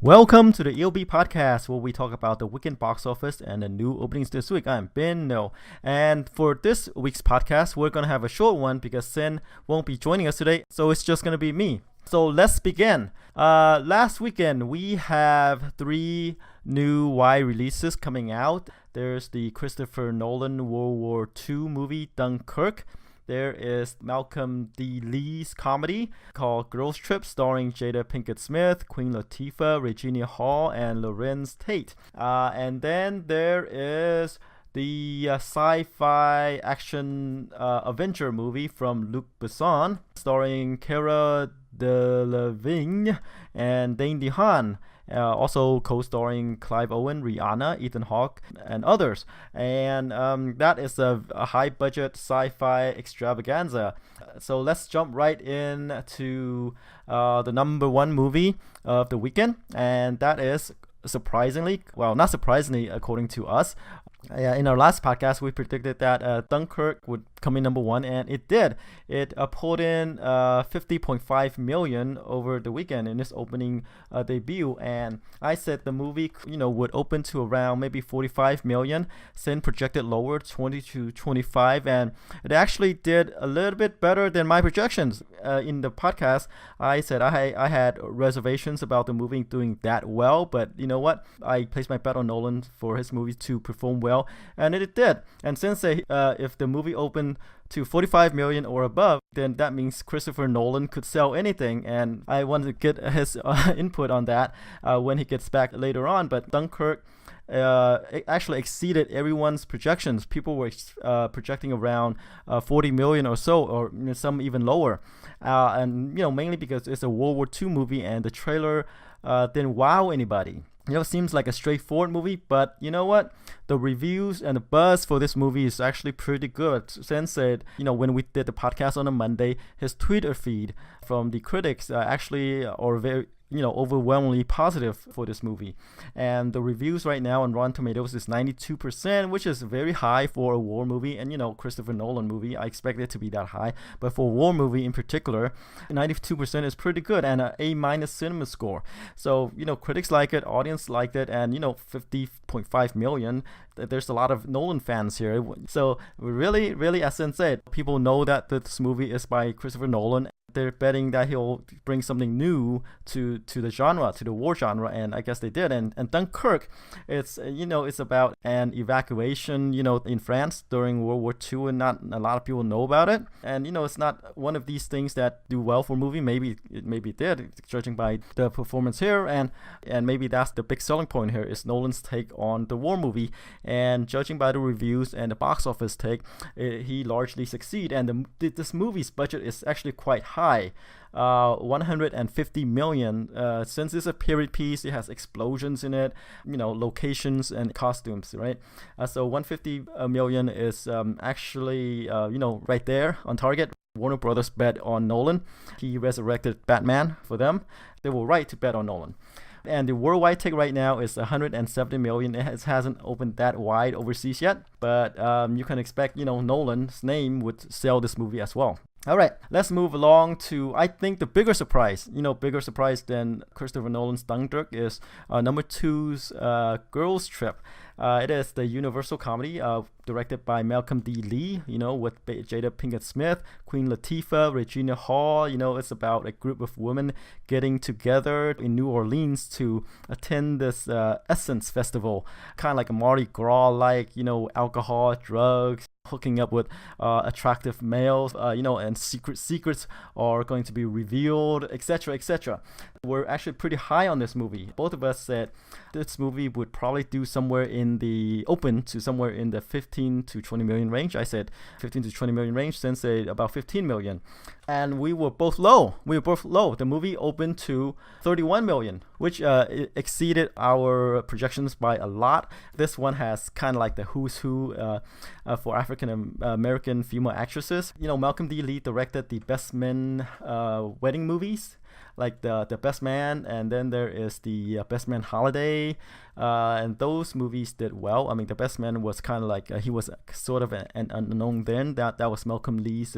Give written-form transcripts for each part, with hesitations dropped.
Welcome to the EOB Podcast, where we talk about the weekend box office and the new openings this week. I'm Ben No, and for this week's podcast, we're gonna have a short one because Sen won't be joining us today, so it's just gonna be me. So let's begin. Last weekend we have 3 new wide releases coming out. There's the Christopher Nolan World War II movie Dunkirk. There is Malcolm D. Lee's comedy called Girls Trip, starring Jada Pinkett Smith, Queen Latifah, Regina Hall, and Lorenz Tate. And then there is the sci-fi action adventure movie from Luc Besson, starring Cara Delevingne and Dane DeHaan. Also co-starring Clive Owen, Rihanna, Ethan Hawke, and others. And that is a high-budget sci-fi extravaganza. So let's jump right into the number 1 movie of the weekend, and that is surprisingly, well, not surprisingly according to us, in our last podcast, we predicted that Dunkirk would come in number 1, and it did. It pulled in $50.5 million over the weekend in its opening debut, and I said the movie, would open to around maybe $45 million. Then projected lower, 20 to 25, and it actually did a little bit better than my projections. In the podcast, I said I had reservations about the movie doing that well, but you know what? I placed my bet on Nolan for his movies to perform well. And it did. And since if the movie opened to 45 million or above, then that means Christopher Nolan could sell anything. And I wanted to get his input on that when he gets back later on. But Dunkirk it actually exceeded everyone's projections. People were projecting around 40 million or so, or some even lower. And mainly because it's a World War II movie, and the trailer didn't wow anybody. It seems like a straightforward movie, but you know what? The reviews and the buzz for this movie is actually pretty good. Sen said, when we did the podcast on a Monday, his Twitter feed from the critics actually are very, overwhelmingly positive for this movie. And the reviews right now on Rotten Tomatoes is 92%, which is very high for a war movie. And, Christopher Nolan movie, I expect it to be that high. But for a war movie in particular, 92% is pretty good, and an A- cinema score. So, critics like it, audience liked it, and, 50.5 million. There's a lot of Nolan fans here. So really, really, as Sen said, people know that this movie is by Christopher Nolan. They're betting that he'll bring something new to the genre, to the war genre, and I guess they did. And Dunkirk, it's it's about an evacuation, in France during World War II, and not a lot of people know about it. And it's not one of these things that do well for a movie. Maybe it did, judging by the performance here, and maybe that's the big selling point here, is Nolan's take on the war movie. And judging by the reviews and the box office take, he largely succeed. And this movie's budget is actually quite high. 150 million. Since it's a period piece, it has explosions in it, locations and costumes, right? So 150 million is actually right there on target. Warner Brothers bet on Nolan. He resurrected Batman for them. They were right to bet on Nolan. And the worldwide take right now is 170 million. It hasn't opened that wide overseas yet, but you can expect, Nolan's name would sell this movie as well. All right, let's move along to, I think, the bigger surprise. Bigger surprise than Christopher Nolan's Dunkirk is number 2's Girls Trip. It is the Universal comedy directed by Malcolm D. Lee, with Jada Pinkett Smith, Queen Latifah, Regina Hall. It's about a group of women getting together in New Orleans to attend this Essence Festival, kind of like a Mardi Gras-like, alcohol, drugs, hooking up with attractive males, and secrets are going to be revealed, etc., etc. We're actually pretty high on this movie. Both of us said this movie would probably do somewhere in the 15 to 20 million range. I said 15 to 20 million range, Sen said about 15 million. And we were both low. The movie opened to 31 million, which exceeded our projections by a lot. This one has kind of like the who's who for African American female actresses. Malcolm D. Lee directed the Best Men wedding movies. like the Best Man, and then there is the Best Man Holiday. And those movies did well. I mean, The Best Man was kind of like he was sort of an unknown then. That was Malcolm Lee's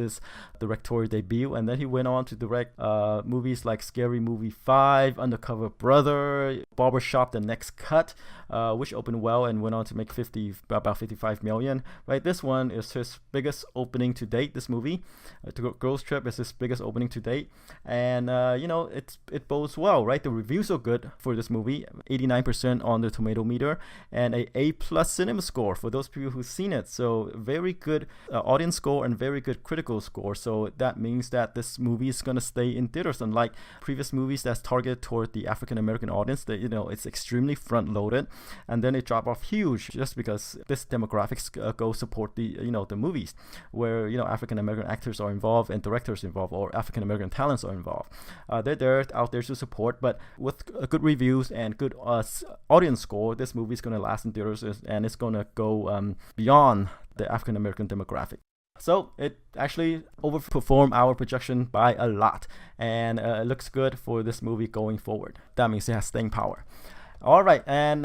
directorial debut, and then he went on to direct movies like Scary Movie 5, Undercover Brother, Barbershop: The Next Cut, which opened well and went on to make about 55 million. Right, this one is his biggest opening to date. This movie, Girls Trip, is his biggest opening to date, and it bodes well. Right, the reviews are good for this movie, 89% on the tomato meter, and A+ cinema score for those people who've seen it. So very good audience score and very good critical score. So that means that this movie is gonna stay in theaters, unlike previous movies that's targeted toward the African American audience. That it's extremely front loaded, and then it drop off huge just because this demographics go support the the movies where African American actors are involved and directors involved, or African American talents are involved. They're out there to support, but with good reviews and good audience score, this movie is going to last in theaters, and it's going to go beyond the African American demographic. So it actually overperformed our projection by a lot, and it looks good for this movie going forward. That means it has staying power. All right, and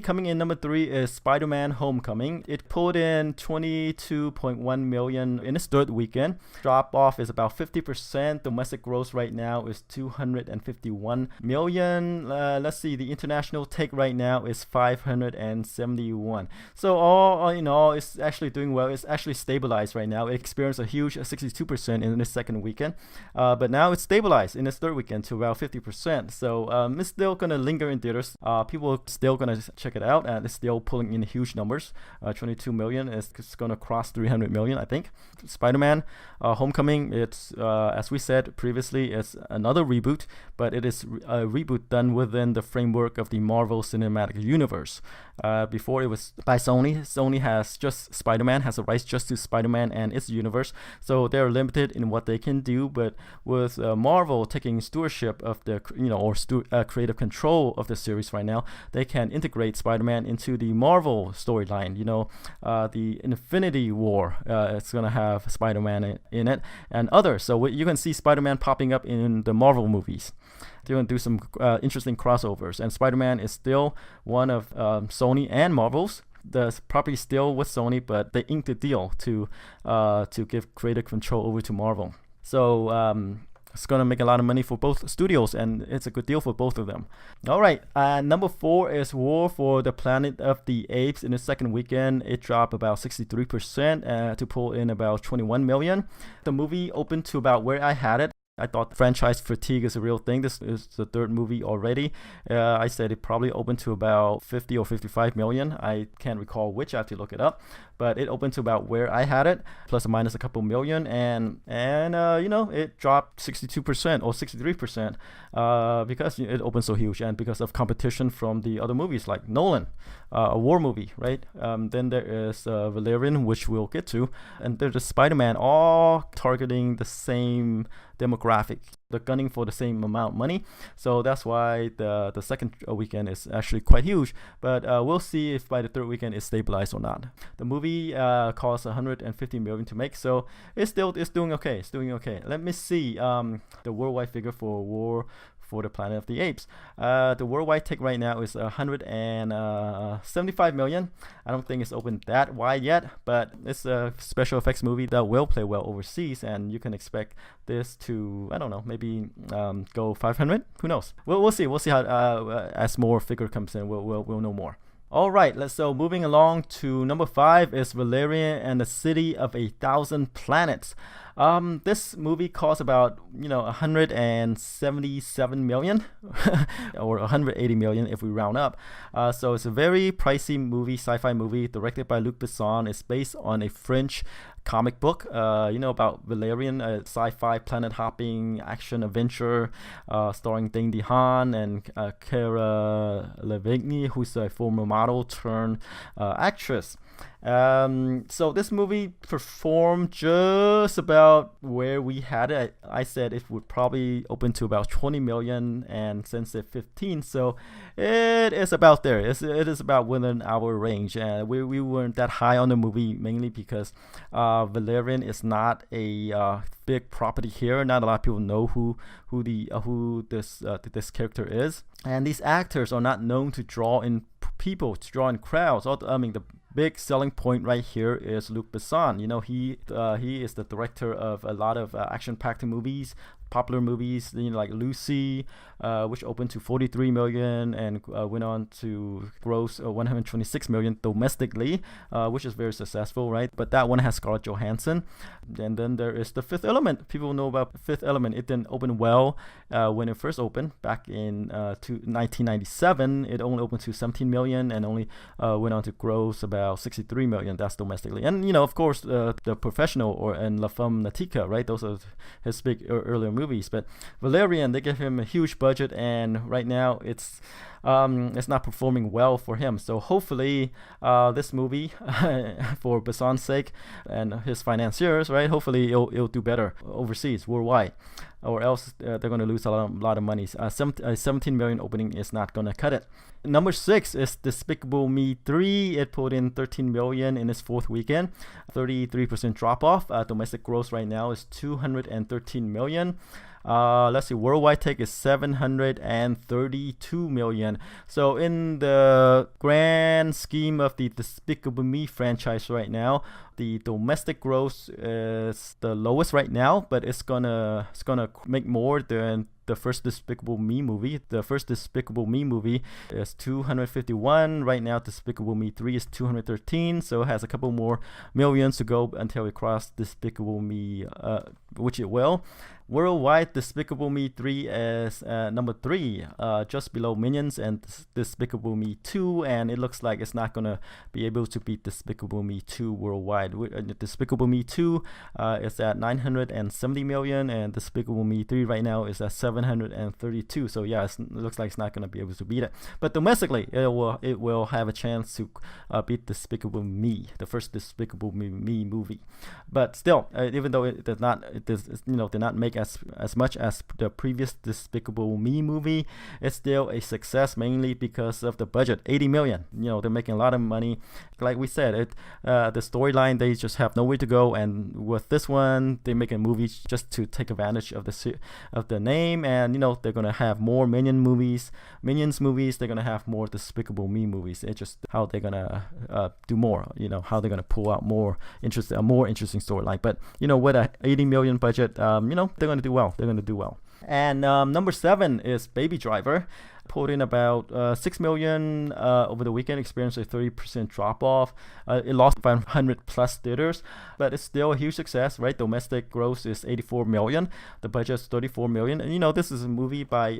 coming in number three is Spider-Man Homecoming. It pulled in 22.1 million in its third weekend. Drop off is about 50%. Domestic gross right now is 251 million. Let's see, the international take right now is 571. So all in all, it's actually doing well. It's actually stabilized right now. It experienced a huge 62% in its second weekend, but now it's stabilized in its third weekend to about 50%. So it's still gonna linger in theaters. People are still gonna check it out, and it's still pulling in huge numbers. 22 million is gonna cross 300 million, I think. Spider-Man Homecoming, it's as we said previously, it's another reboot, but it is a reboot done within the framework of the Marvel Cinematic Universe. Before it was by Sony. Sony has just Spider-Man, has the rights just to Spider-Man and its universe, so they're limited in what they can do. But with Marvel taking stewardship of the creative control of the series right now, they can integrate Spider-Man into the Marvel storyline. The Infinity War, it's gonna have Spider-Man in it and others. So you can see Spider-Man popping up in the Marvel movies. They're going to do some interesting crossovers, and Spider-Man is still one of Sony and Marvel's. The property is still with Sony, but they inked the deal to give creative control over to Marvel. So it's going to make a lot of money for both studios, and it's a good deal for both of them. All right, number 4 is War for the Planet of the Apes. In the second weekend, it dropped about 63% to pull in about 21 million. The movie opened to about where I had it. I thought franchise fatigue is a real thing. This is the third movie already. I said it probably opened to about 50 or 55 million. I can't recall which. I have to look it up. But it opened to about where I had it, plus or minus a couple million, and it dropped 62% or 63% because it opened so huge, and because of competition from the other movies like Nolan, a war movie, right? Then there is Valerian, which we'll get to, and there's the Spider-Man, all targeting the same demographic. They're gunning for the same amount of money, so that's why the second weekend is actually quite huge. But we'll see if by the third weekend it's stabilized or not. The movie cost 150 million to make, so it's doing okay. It's doing okay. Let me see the worldwide figure for War for the Planet of the Apes. The worldwide take right now is 175 million. I don't think it's opened that wide yet, but it's a special effects movie that will play well overseas, and you can expect this to, I don't know, maybe go 500. Who knows? We'll see. We'll see how as more figure comes in, we'll know more. All right, so moving along to number 5 is Valerian and the City of 1,000 Planets. This movie cost about 177 million or 180 million if we round up. So it's a very pricey movie, sci-fi movie directed by Luc Besson. It's based on a French comic book, about Valerian, a sci-fi planet hopping action adventure starring Dane DeHaan and Cara Delevingne, who's a former model turned actress. So this movie performed just about where we had it. I said it would probably open to about 20 million, and since it's 15, so it is about there. It is about within our range. We weren't that high on the movie, mainly because Valerian is not a big property here. Not a lot of people know who this character is, and these actors are not known to draw in people, to draw in crowds. I mean, the big selling point right here is Luc Besson. He is the director of a lot of action-packed movies, popular movies, like Lucy, which opened to 43 million and went on to gross 126 million domestically, which is very successful, right? But that one has Scarlett Johansson. And then there is The Fifth Element. People know about Fifth Element. It didn't open well when it first opened back in 1997. It only opened to 17 million and only went on to gross about 63 million. That's domestically. And of course, The Professional and La Femme Natica, right? Those are his big earlier movies. But Valerian, they gave him a huge budget, and right now it's not performing well for him. So hopefully this movie, for Besson's sake and his financiers, right, hopefully it'll do better overseas, worldwide, or else they're going to lose a lot of money. 17 million opening is not going to cut it. Number 6 is Despicable Me 3. It pulled in 13 million in its fourth weekend, 33% drop off. Domestic gross right now is 213 million. Let's see, worldwide take is 732 million. So in the grand scheme of the Despicable Me franchise right now, the domestic gross is the lowest right now, but it's gonna make more than the first Despicable Me movie. The first Despicable Me movie is 251. Right now, Despicable Me 3 is 213. So it has a couple more millions to go until it crosses Despicable Me, which it will. Worldwide, Despicable Me 3 is number 3, just below Minions and Despicable Me 2, and it looks like it's not going to be able to beat Despicable Me 2 worldwide. Despicable Me 2 is at 970 million, and Despicable Me 3 right now is at 732. So yeah, it looks like it's not going to be able to beat it. But domestically, it will have a chance to beat Despicable Me, the first Despicable Me movie. But still, even though it did not make as much as the previous Despicable Me movie, it's still a success, mainly because of the budget, 80 million. They're making a lot of money. Like we said, the storyline, they just have nowhere to go, and with this one, they make a movie just to take advantage of the name, and they're gonna have more Minions movies. They're gonna have more Despicable Me movies. It's just how they're gonna do more. How they're gonna pull out more interesting storyline. But with a 80 million budget, they're going to do well. And number 7 is Baby Driver. Pulled in about 6 million over the weekend, experienced a 30% drop off. It lost 500 plus theaters, but it's still a huge success, right? Domestic gross is 84 million. The budget is 34 million. And this is a movie by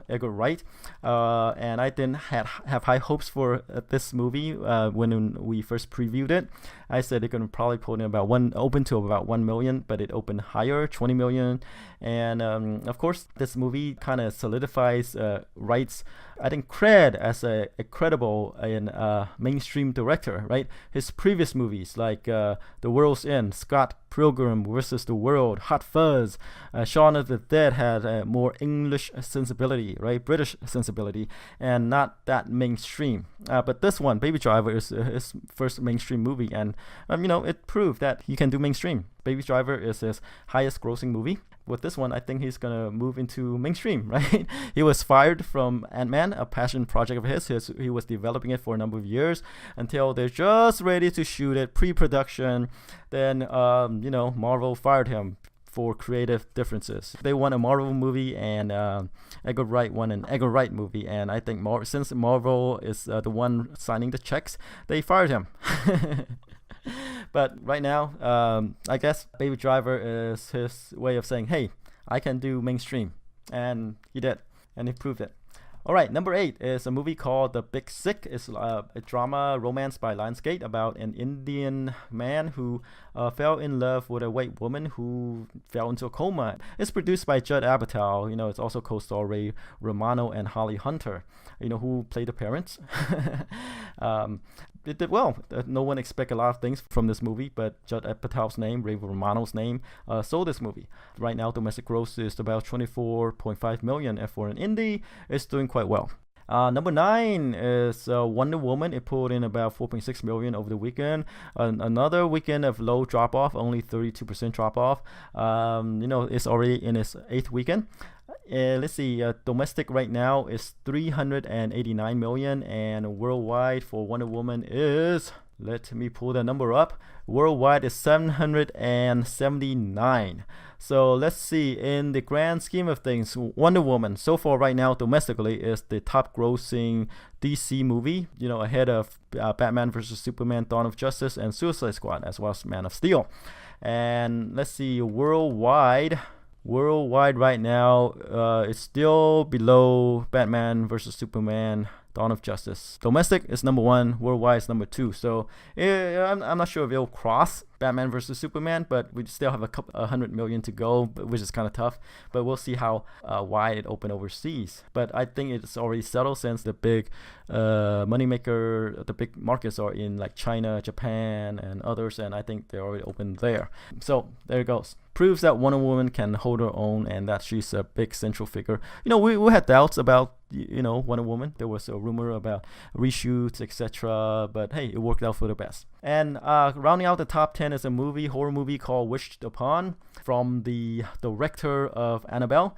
Edgar Wright, and I didn't have high hopes for this movie when we first previewed it. I said it could probably pull in open to about 1 million, but it opened higher, 20 million. And of course, this movie kind of solidifies Wright's, I think, cred as a credible and mainstream director, right? His previous movies like The World's End, Scott Pilgrim vs. the World, Hot Fuzz, Shaun of the Dead had a more English sensibility, right? British sensibility, and not that mainstream. But this one, Baby Driver, is his first mainstream movie, and it proved that he can do mainstream. Baby Driver is his highest grossing movie. With this one, I think he's going to move into mainstream, right? He was fired from Ant-Man, a passion project of his. He was developing it for a number of years until they're just ready to shoot it, pre-production. Then, Marvel fired him for creative differences. They want a Marvel movie, and Edgar Wright won an Edgar Wright movie. And I think since Marvel is the one signing the checks, they fired him. But right now, I guess Baby Driver is his way of saying, hey, I can do mainstream. And he did. And he proved it. All right, number 8 is a movie called The Big Sick. It's a drama romance by Lionsgate about an Indian man who fell in love with a white woman who fell into a coma. It's produced by Judd Apatow. It's also co-star Ray Romano and Holly Hunter, who play the parents. it did well. No one expect a lot of things from this movie, but Judd Apatow's name, Ray Romano's name, sold this movie. Right now, domestic gross is about 24.5 million, and for an indie, it's doing quite well. Number 9 is Wonder Woman. It pulled in about 4.6 million over the weekend. Another weekend of low drop off, only 32% drop off. It's already in its 8th weekend. Let's see, domestic right now is 389 million, and worldwide for Wonder Woman is, let me pull the number up, worldwide is 779. So let's see, in the grand scheme of things, Wonder Woman so far right now domestically is the top grossing DC movie, ahead of Batman vs. Superman, Dawn of Justice, and Suicide Squad, as well as Man of Steel. And let's see, worldwide right now, it's still below Batman vs. Superman, Dawn of Justice. Domestic is number 1, worldwide is number 2. So I'm not sure if it'll cross Batman vs. Superman, but we still have 100 million to go, which is kind of tough. But we'll see how wide it open overseas. But I think it's already settled since the big moneymaker, the big markets are in like China, Japan, and others, and I think they're already open there. So there it goes. Proves that Wonder Woman can hold her own and that she's a big central figure. We had doubts about Wonder Woman. There was a rumor about reshoots, etc. But hey, it worked out for the best. And rounding out the top 10 is a horror movie called Wished Upon, from the director of Annabelle.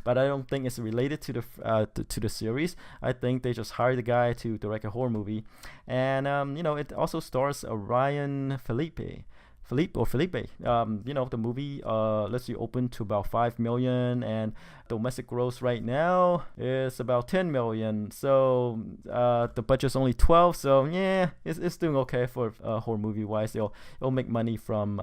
But I don't think it's related to the series. I think they just hired the guy to direct a horror movie. And it also stars Ryan Felipe. The movie let's see, opened to about 5 million, and domestic gross right now is about 10 million. So the budget's only 12, so yeah, it's doing okay for horror movie wise. It'll make money from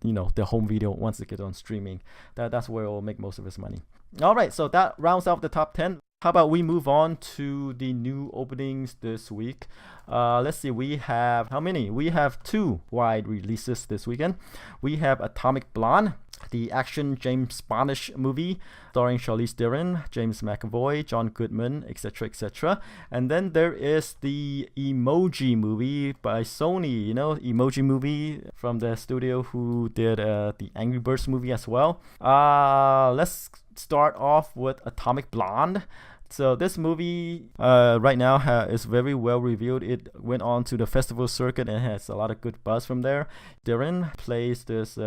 the home video once it gets on streaming. That's where it'll make most of its money. All right, so that rounds out the top 10. How about we move on to the new openings this week? Let's see, we have how many? We have 2 wide releases this weekend. We have Atomic Blonde, the action James Bondish movie starring Charlize Theron, James McAvoy, John Goodman, etc., etc. And then there is the Emoji Movie by Sony. Emoji Movie from the studio who did the Angry Birds movie as well. Let's start off with Atomic Blonde. So this movie right now is very well reviewed. It went on to the festival circuit and has a lot of good buzz from there. Theron plays this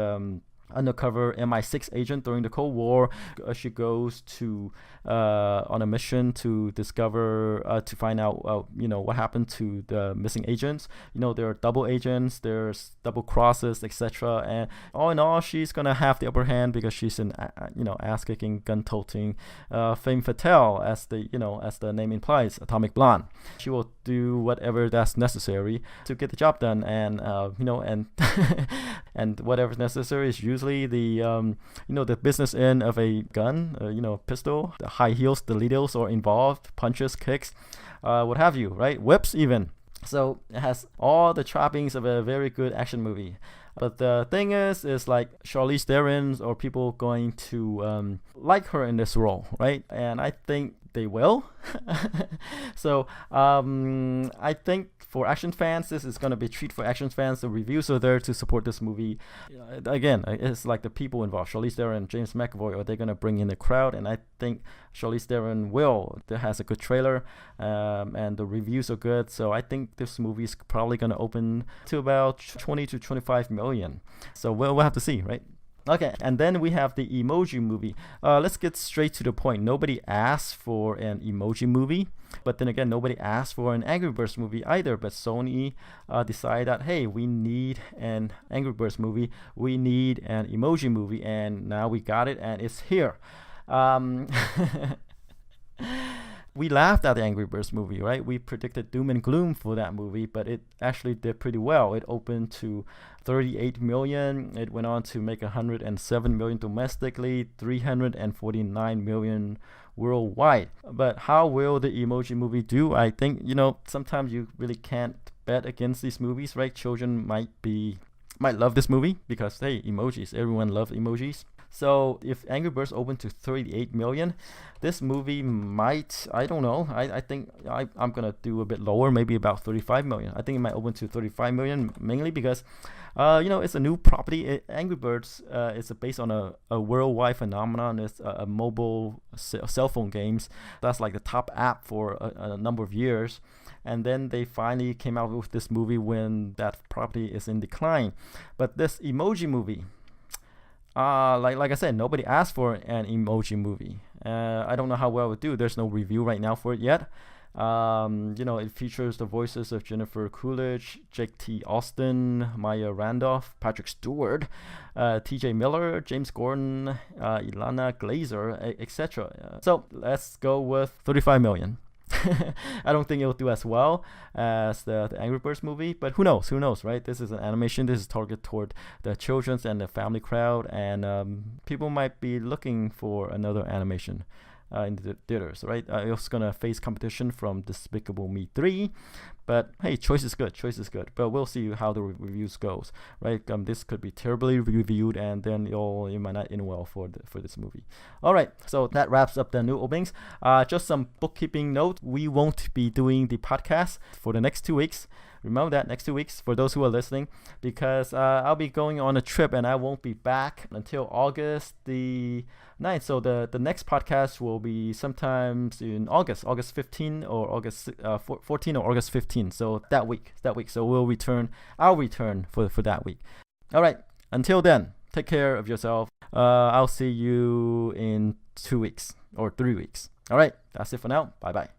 undercover MI6 agent during the Cold War. She goes to on a mission to discover to find out what happened to the missing agents. There are double agents, there's double crosses, etc. And all in all, she's gonna have the upper hand because she's an ass-kicking, gun-toting femme fatale, as the name implies, Atomic Blonde. She will do whatever that's necessary to get the job done, and and whatever's necessary is usually the the business end of a gun, pistol. The high heels, the needles are involved, punches, kicks, what have you, right? Whips even. So it has all the trappings of a very good action movie. But the thing is like Charlize Theron, or people going to like her in this role, right? And I think they will. So I think for action fans, this is going to be a treat for action fans. The reviews are there to support this movie. Again, it's like the people involved, Charlize Theron, James McAvoy, are they going to bring in the crowd? And I think Charlize Theron will. It has a good trailer, and the reviews are good. So I think this movie is probably going to open to about 20 to 25 million. So we'll have to see, right? Okay, and then we have the Emoji Movie. Let's get straight to the point. Nobody asked for an Emoji Movie, but then again, nobody asked for an Angry Birds movie either. But Sony decided that, hey, we need an Angry Birds movie, we need an Emoji Movie, and now we got it, and it's here. We laughed at the Angry Birds movie, right? We predicted doom and gloom for that movie, but it actually did pretty well. It opened to 38 million. It went on to make 107 million domestically, 349 million worldwide. But how will the Emoji Movie do? I think, sometimes you really can't bet against these movies, right? Children might love this movie because, hey, emojis, everyone loves emojis. So if Angry Birds opened to 38 million, this movie might, I don't know, I think I'm gonna do a bit lower, maybe about 35 million. I think it might open to 35 million, mainly because it's a new property. Angry Birds is based on a worldwide phenomenon. It's a mobile cell phone games. That's like the top app for a number of years. And then they finally came out with this movie when that property is in decline. But this Emoji Movie, like I said, nobody asked for an Emoji Movie. I don't know how well it would do. There's no review right now for it yet. It features the voices of Jennifer Coolidge, Jake T. Austin, Maya Randolph, Patrick Stewart, T.J. Miller, James Gordon, Ilana Glazer, etc. So let's go with 35 million. I don't think it'll do as well as the Angry Birds movie, but who knows, right? This is an animation. This is targeted toward the children's and the family crowd, and people might be looking for another animation in the theaters, right? It's gonna face competition from Despicable Me 3, but hey, choice is good. But we'll see how the reviews goes, right? This could be terribly reviewed, and then you might not end well for this movie. All right, so that wraps up the new openings. Just some bookkeeping note: we won't be doing the podcast for the next 2 weeks. Remember that, next 2 weeks, for those who are listening, because I'll be going on a trip and I won't be back until August the 9th. So the next podcast will be sometimes in August 15 or August 14 or August 15. So that week. So I'll return for that week. All right. Until then, take care of yourself. I'll see you in 2 weeks or 3 weeks. All right. That's it for now. Bye-bye.